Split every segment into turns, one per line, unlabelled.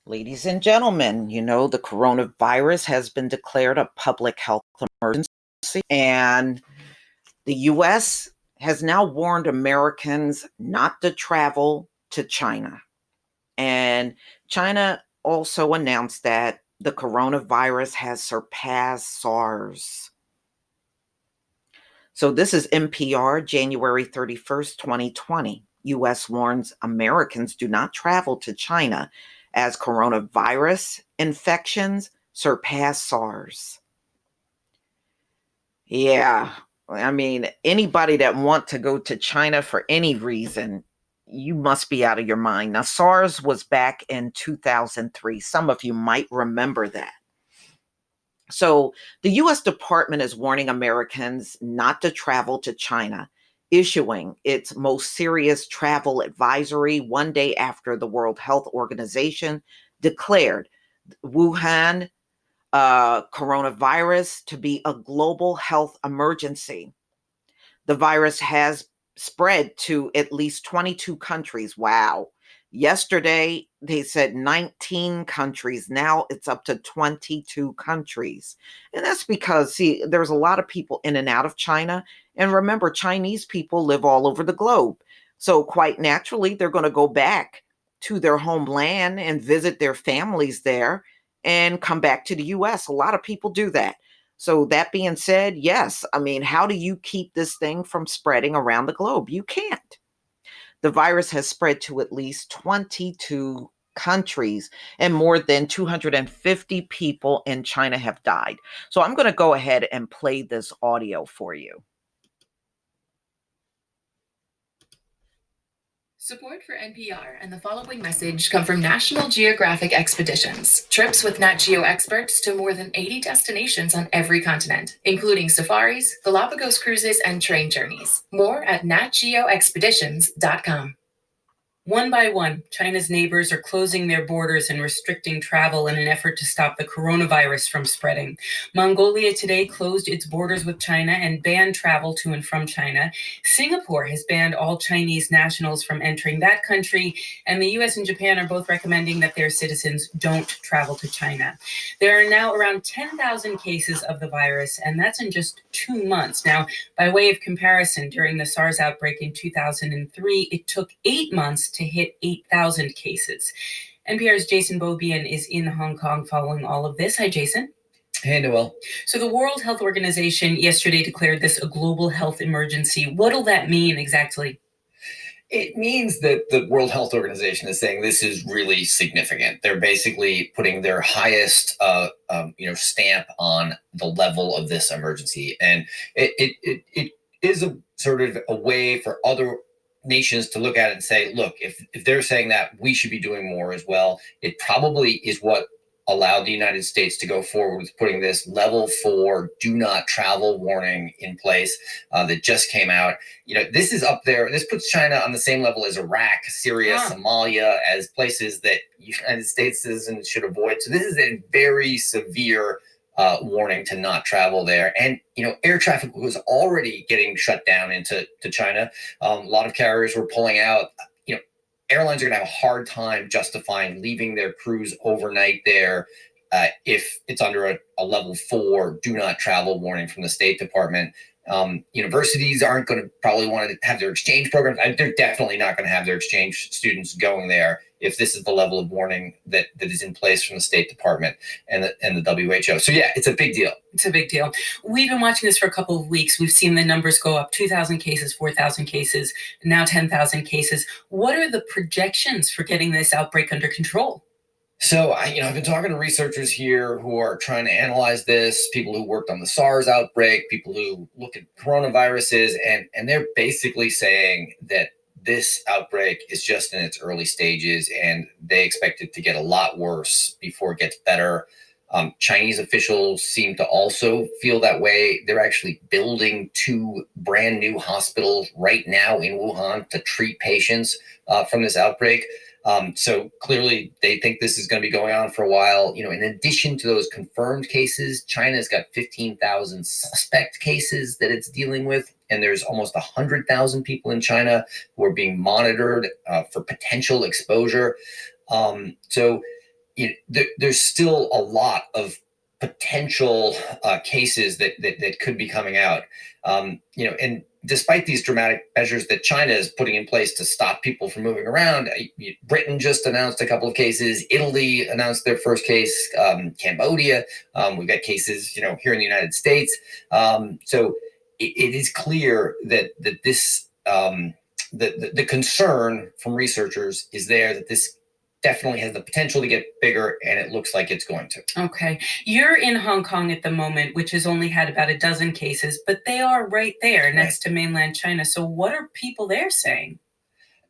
Ladies and gentlemen, the coronavirus has been declared a public health emergency, and the US has now warned Americans not to travel to China. And China also announced that the coronavirus has surpassed SARS. So this is NPR, January 31st, 2020. US warns Americans do not travel to China as coronavirus infections surpass SARS. Yeah, I mean, anybody that want to go to China for any reason, you must be out of your mind. Now, SARS was back in 2003. Some of you might remember that. So, the US Department is warning Americans not to travel to China, issuing its most serious travel advisory one day after the World Health Organization declared Wuhan coronavirus to be a global health emergency. The virus has spread to at least 22 countries. Wow. Yesterday, they said 19 countries. Now it's up to 22 countries. And that's because, see, there's a lot of people in and out of China. And remember, Chinese people live all over the globe. So, quite naturally, they're going to go back to their homeland and visit their families there and come back to the US. A lot of people do that. So that being said, yes, I mean, how do you keep this thing from spreading around the globe? You can't. The virus has spread to at least 22 countries, and more than 250 people in China have died. So I'm going to go ahead and play this audio for you.
Support for NPR and the following message come from National Geographic Expeditions, trips with Nat Geo experts to more than 80 destinations on every continent, including safaris, Galapagos cruises, and train journeys. More at natgeoexpeditions.com. One by one, China's neighbors are closing their borders and restricting travel in an effort to stop the coronavirus from spreading. Mongolia today closed its borders with China and banned travel to and from China. Singapore has banned all Chinese nationals from entering that country, and the US and Japan are both recommending that their citizens don't travel to China. There are now around 10,000 cases of the virus, and that's in just 2 months. Now, by way of comparison, during the SARS outbreak in 2003, it took 8 months to hit 8,000 cases. NPR's Jason Beaubien is in Hong Kong following all of this. Hi, Jason.
Hey, Noel.
So the World Health Organization yesterday declared this a global health emergency. What'll that mean exactly?
It means that the World Health Organization is saying this is really significant. They're basically putting their highest, stamp on the level of this emergency, and it is a sort of a way for other nations to look at it and say, look, if they're saying that, we should be doing more as well. It probably is what allowed the United States to go forward with putting this level 4 do not travel warning in place that just came out. This is up there. This puts China on the same level as Iraq, Syria, Somalia, as places that United States citizens should avoid. So this is a very severe warning to not travel there. And, air traffic was already getting shut down into China. A lot of carriers were pulling out. Airlines are going to have a hard time justifying leaving their crews overnight there if it's under a level 4 do not travel warning from the State Department. Universities aren't going to probably want to have their exchange programs. They're definitely not going to have their exchange students going there if this is the level of warning that is in place from the State Department and the WHO. So yeah, it's a big deal.
It's a big deal. We've been watching this for a couple of weeks. We've seen the numbers go up, 2,000 cases, 4,000 cases, now 10,000 cases. What are the projections for getting this outbreak under control?
So, I've been talking to researchers here who are trying to analyze this, people who worked on the SARS outbreak, people who look at coronaviruses, and they're basically saying that this outbreak is just in its early stages, and they expect it to get a lot worse before it gets better. Chinese officials seem to also feel that way. They're actually building 2 brand new hospitals right now in Wuhan to treat patients from this outbreak. So clearly they think this is going to be going on for a while. In addition to those confirmed cases, China's got 15,000 suspect cases that it's dealing with. And there's almost 100,000 people in China who are being monitored for potential exposure. So there's still a lot of potential cases that could be coming out. And despite these dramatic measures that China is putting in place to stop people from moving around, Britain just announced a couple of cases. Italy announced their first case. Cambodia, we've got cases, here in the United States. So it is clear that this the concern from researchers is there that this definitely has the potential to get bigger, and it looks like it's going to.
Okay. You're in Hong Kong at the moment, which has only had about a dozen cases, but they are right there next to mainland China. So what are people there saying?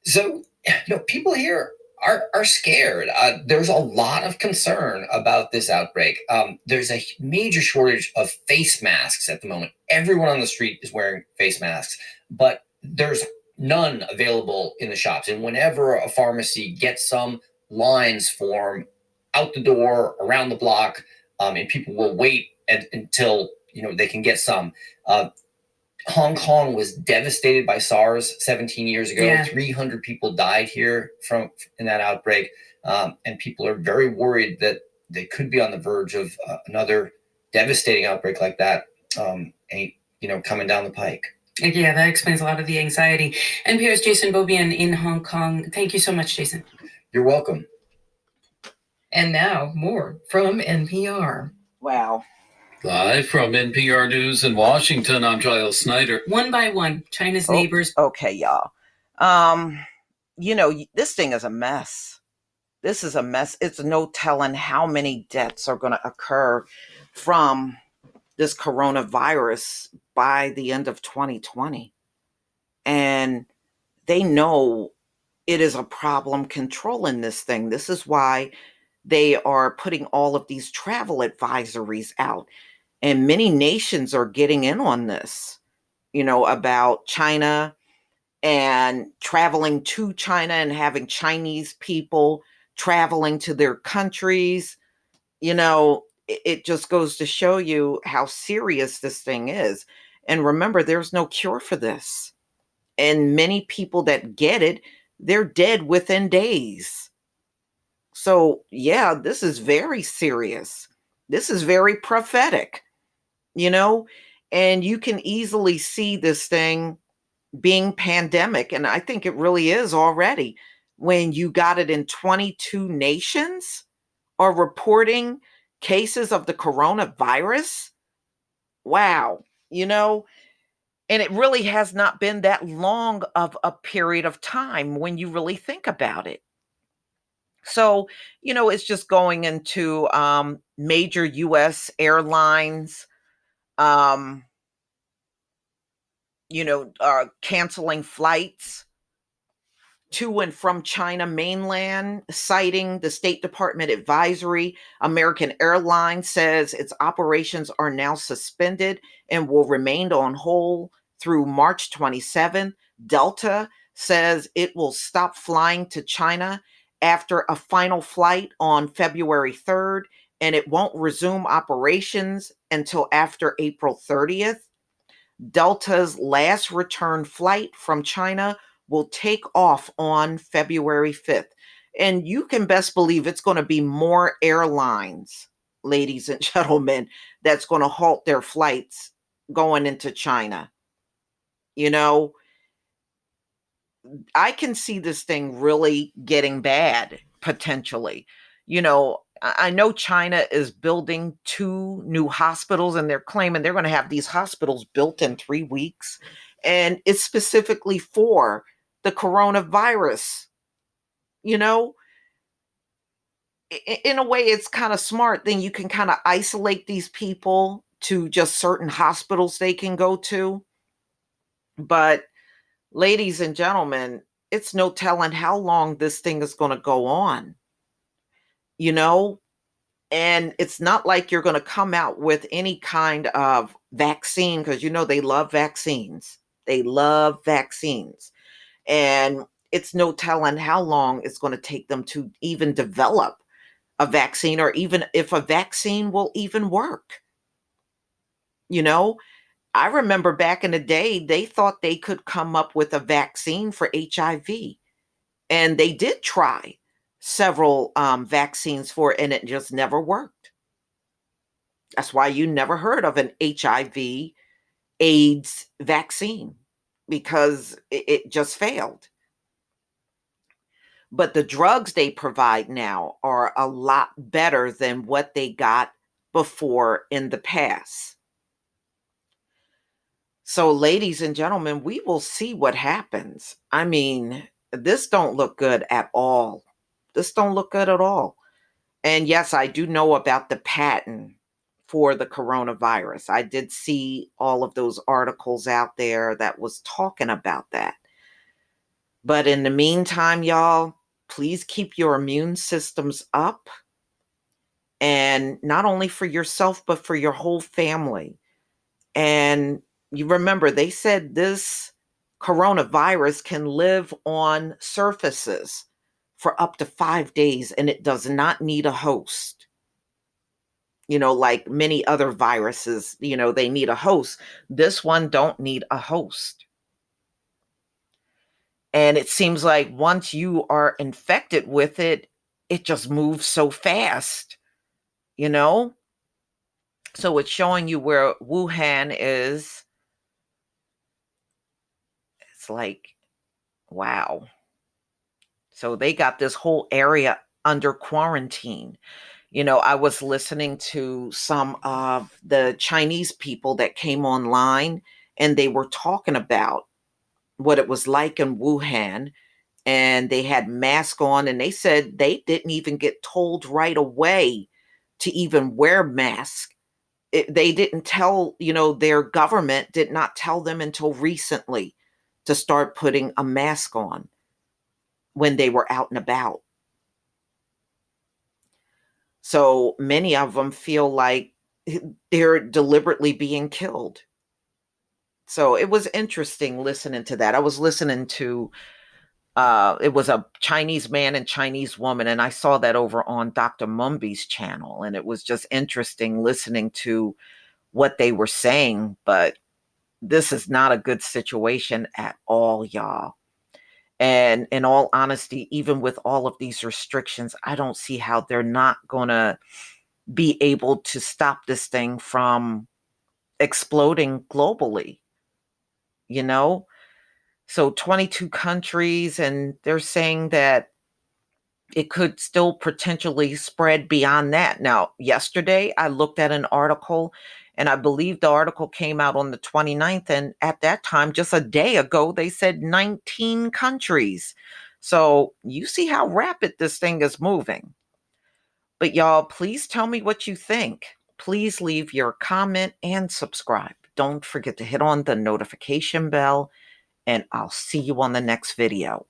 So, people here are scared. There's a lot of concern about this outbreak. There's a major shortage of face masks at the moment. Everyone on the street is wearing face masks, but there's none available in the shops. And whenever a pharmacy gets some, lines form out the door, around the block, and people will wait until they can get some. Hong Kong was devastated by SARS 17 years ago. Yeah. 300 people died here in that outbreak, and people are very worried that they could be on the verge of another devastating outbreak like that, coming down the pike.
Yeah, that explains a lot of the anxiety. NPR's Jason Beaubien in Hong Kong. Thank you so much, Jason.
You're welcome.
And now, more from NPR.
Wow.
Live from NPR News in Washington, I'm Giles Snyder.
One by one, China's neighbors.
Okay, y'all. This thing is a mess. This is a mess. It's no telling how many deaths are going to occur from this coronavirus by the end of 2020. And they know it is a problem controlling this thing. This is why they are putting all of these travel advisories out. And many nations are getting in on this, about China and traveling to China and having Chinese people traveling to their countries. It just goes to show you how serious this thing is. And remember, there's no cure for this. And many people that get it, they're dead within days. So, yeah, this is very serious. This is very prophetic, and you can easily see this thing being pandemic. And I think it really is already when you got it in 22 nations are reporting cases of the coronavirus. Wow. And it really has not been that long of a period of time when you really think about it. So, it's just going into major U.S. airlines, canceling flights to and from China mainland, citing the State Department advisory. American Airlines says its operations are now suspended and will remain on hold through March 27th. Delta says it will stop flying to China after a final flight on February 3rd, and it won't resume operations until after April 30th. Delta's last return flight from China will take off on February 5th. And you can best believe it's going to be more airlines, ladies and gentlemen, that's going to halt their flights going into China. I can see this thing really getting bad, potentially. I know China is building 2 new hospitals, and they're claiming they're going to have these hospitals built in 3 weeks. And it's specifically for the coronavirus. In a way, it's kind of smart. Then you can kind of isolate these people to just certain hospitals they can go to. But ladies and gentlemen, it's no telling how long this thing is going to go on, and it's not like you're going to come out with any kind of vaccine, because they love vaccines. They love vaccines. And it's no telling how long it's going to take them to even develop a vaccine, or even if a vaccine will even work. I remember back in the day, they thought they could come up with a vaccine for HIV. And they did try, several vaccines for it, and it just never worked. That's why you never heard of an HIV AIDS vaccine, because it just failed. But the drugs they provide now are a lot better than what they got before in the past. So, ladies and gentlemen, we will see what happens. I mean, this don't look good at all. This don't look good at all. And yes, I do know about the patent for the coronavirus. I did see all of those articles out there that was talking about that. But in the meantime, y'all, please keep your immune systems up. And not only for yourself, but for your whole family. And you remember, they said this coronavirus can live on surfaces for up to 5 days, and it does not need a host. Like many other viruses, they need a host. This one don't need a host. And it seems like once you are infected with it, it just moves so fast, you know? So it's showing you where Wuhan is. It's like, wow. So they got this whole area under quarantine. I was listening to some of the Chinese people that came online, and they were talking about what it was like in Wuhan, and they had masks on, and they said they didn't even get told right away to even wear masks. They didn't tell, their government did not tell them until recently to start putting a mask on when they were out and about. So many of them feel like they're deliberately being killed. So it was interesting listening to that. I was listening to it was a Chinese man and Chinese woman, and I saw that over on Dr. Mumby's channel, and it was just interesting listening to what they were saying. But this is not a good situation at all, y'all. And in all honesty, even with all of these restrictions, I don't see how they're not going to be able to stop this thing from exploding globally, you know? So 22 countries, and they're saying that it could still potentially spread beyond that. Now, yesterday I looked at an article, and I believe the article came out on the 29th. And at that time, just a day ago, they said 19 countries. So you see how rapid this thing is moving. But y'all, please tell me what you think. Please leave your comment and subscribe. Don't forget to hit on the notification bell, and I'll see you on the next video.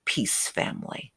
Peace, family.